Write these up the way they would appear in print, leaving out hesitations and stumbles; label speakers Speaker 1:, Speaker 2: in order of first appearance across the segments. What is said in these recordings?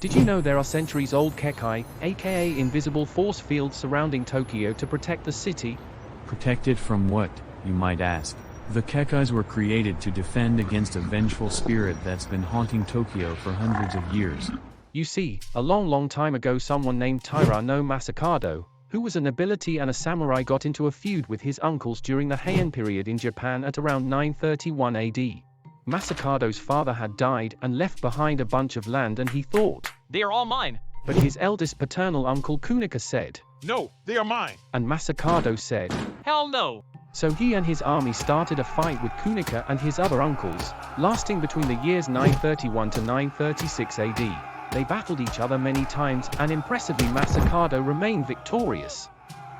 Speaker 1: Did you know there are centuries-old Kekkai, aka invisible force fields surrounding Tokyo to protect the city?
Speaker 2: Protected from what, you might ask? The Kekkais were created to defend against a vengeful spirit that's been haunting Tokyo for hundreds of years.
Speaker 1: You see, a long time ago someone named Taira no Masakado, who was a nobility and a samurai, got into a feud with his uncles during the Heian period in Japan at around 931 AD. Masakado's father had died and left behind a bunch of land, and he thought,
Speaker 3: "They are all mine."
Speaker 1: But his eldest paternal uncle Kunika said,
Speaker 4: "No, they are mine."
Speaker 1: And Masakado said,
Speaker 3: "Hell no."
Speaker 1: So he and his army started a fight with Kunika and his other uncles, lasting between the years 931 to 936 AD. They battled each other many times, and impressively Masakado remained victorious.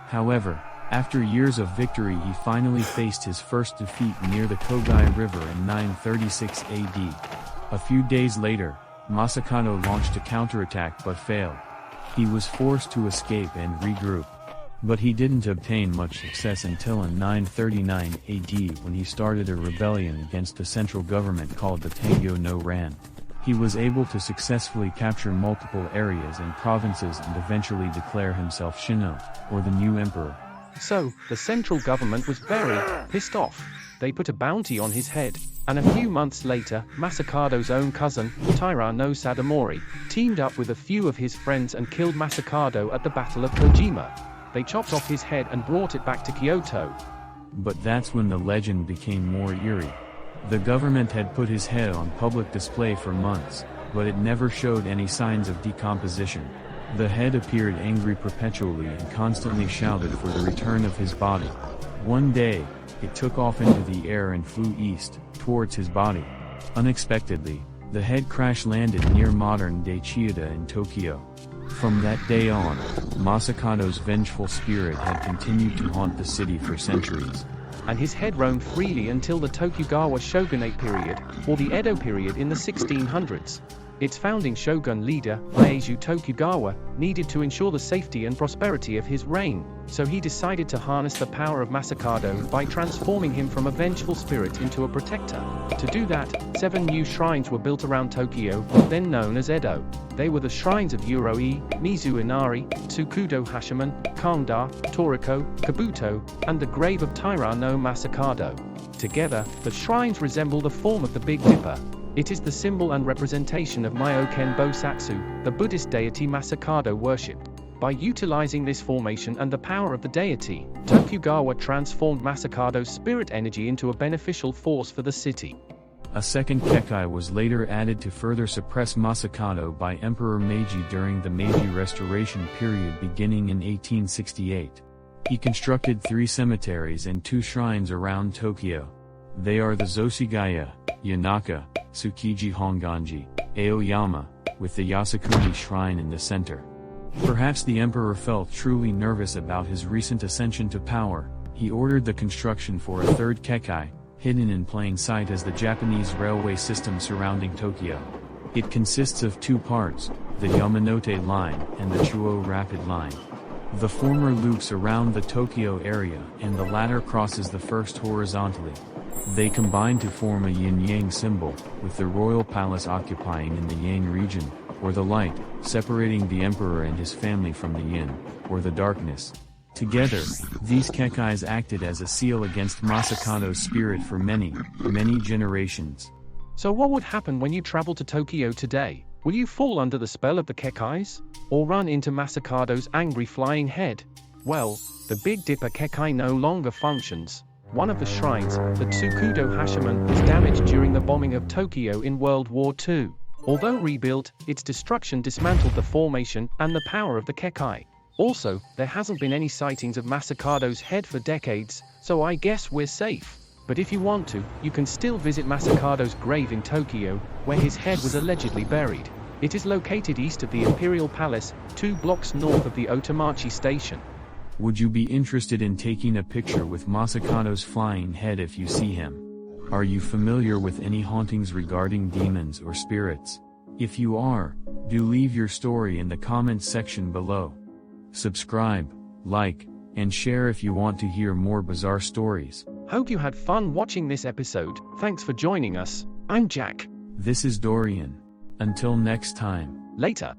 Speaker 2: However, after years of victory, he finally faced his first defeat near the Kogai River in 936 AD. A few days later, Masakado launched a counterattack but failed. He was forced to escape and regroup. But he didn't obtain much success until in 939 AD, when he started a rebellion against the central government called the Tangyo no Ran. He was able to successfully capture multiple areas and provinces and eventually declare himself Shino, or the new emperor.
Speaker 1: So, the central government was very pissed off. They put a bounty on his head, and a few months later, Masakado's own cousin, Taira no Sadamori, teamed up with a few of his friends and killed Masakado at the Battle of Kaijima. They chopped off his head and brought it back to Kyoto.
Speaker 2: But that's when the legend became more eerie. The government had put his head on public display for months, but it never showed any signs of decomposition. The head appeared angry perpetually and constantly shouted for the return of his body. One day, it took off into the air and flew east, towards his body. Unexpectedly, the head crash-landed near modern-day Chiyoda in Tokyo. From that day on, Masakado's vengeful spirit had continued to haunt the city for centuries.
Speaker 1: And his head roamed freely until the Tokugawa shogunate period, or the Edo period in the 1600s. Its founding shogun leader, Ieyasu Tokugawa, needed to ensure the safety and prosperity of his reign, so he decided to harness the power of Masakado by transforming him from a vengeful spirit into a protector. To do that, 7 new shrines were built around Tokyo, then known as Edo. They were the shrines of Uroi, Mizu Inari, Tsukudo Hashiman, Kangda, Toriko, Kabuto, and the grave of Taira no Masakado. Together, the shrines resemble the form of the Big Dipper. It is the symbol and representation of Myoken Bosatsu, the Buddhist deity Masakado worshipped. By utilizing this formation and the power of the deity, Tokugawa transformed Masakado's spirit energy into a beneficial force for the city.
Speaker 2: A second Kekkai was later added to further suppress Masakado by Emperor Meiji during the Meiji Restoration period beginning in 1868. He constructed 3 cemeteries and 2 shrines around Tokyo. They are the Zoshigaya, Yanaka, Tsukiji Honganji, Aoyama, with the Yasukuni shrine in the center. Perhaps the emperor felt truly nervous about his recent ascension to power. He ordered the construction for a 3rd Kekkai, hidden in plain sight as the Japanese railway system surrounding Tokyo. It consists of 2 parts, the Yamanote Line and the Chuo Rapid Line. The former loops around the Tokyo area and the latter crosses the first horizontally. They combine to form a yin-yang symbol, with the royal palace occupying in the yang region, or the light, separating the emperor and his family from the yin, or the darkness. Together, these Kekkais acted as a seal against Masakado's spirit for many generations.
Speaker 1: So what would happen when you travel to Tokyo today? Will you fall under the spell of the Kekkais? Or run into Masakado's angry flying head? Well, the Big Dipper Kekkai no longer functions. One of the shrines, the Tsukudo Hashiman, was damaged during the bombing of Tokyo in World War II. Although rebuilt, its destruction dismantled the formation and the power of the Kekkai. Also, there hasn't been any sightings of Masakado's head for decades, so I guess we're safe. But if you want to, you can still visit Masakado's grave in Tokyo, where his head was allegedly buried. It is located east of the Imperial Palace, 2 blocks north of the Otamachi Station.
Speaker 2: Would you be interested in taking a picture with Masakado's flying head if you see him? Are you familiar with any hauntings regarding demons or spirits? If you are, do leave your story in the comments section below. Subscribe, like, and share if you want to hear more bizarre stories.
Speaker 1: Hope you had fun watching this episode. Thanks for joining us. I'm Jack.
Speaker 2: This is Dorian. Until next time.
Speaker 1: Later,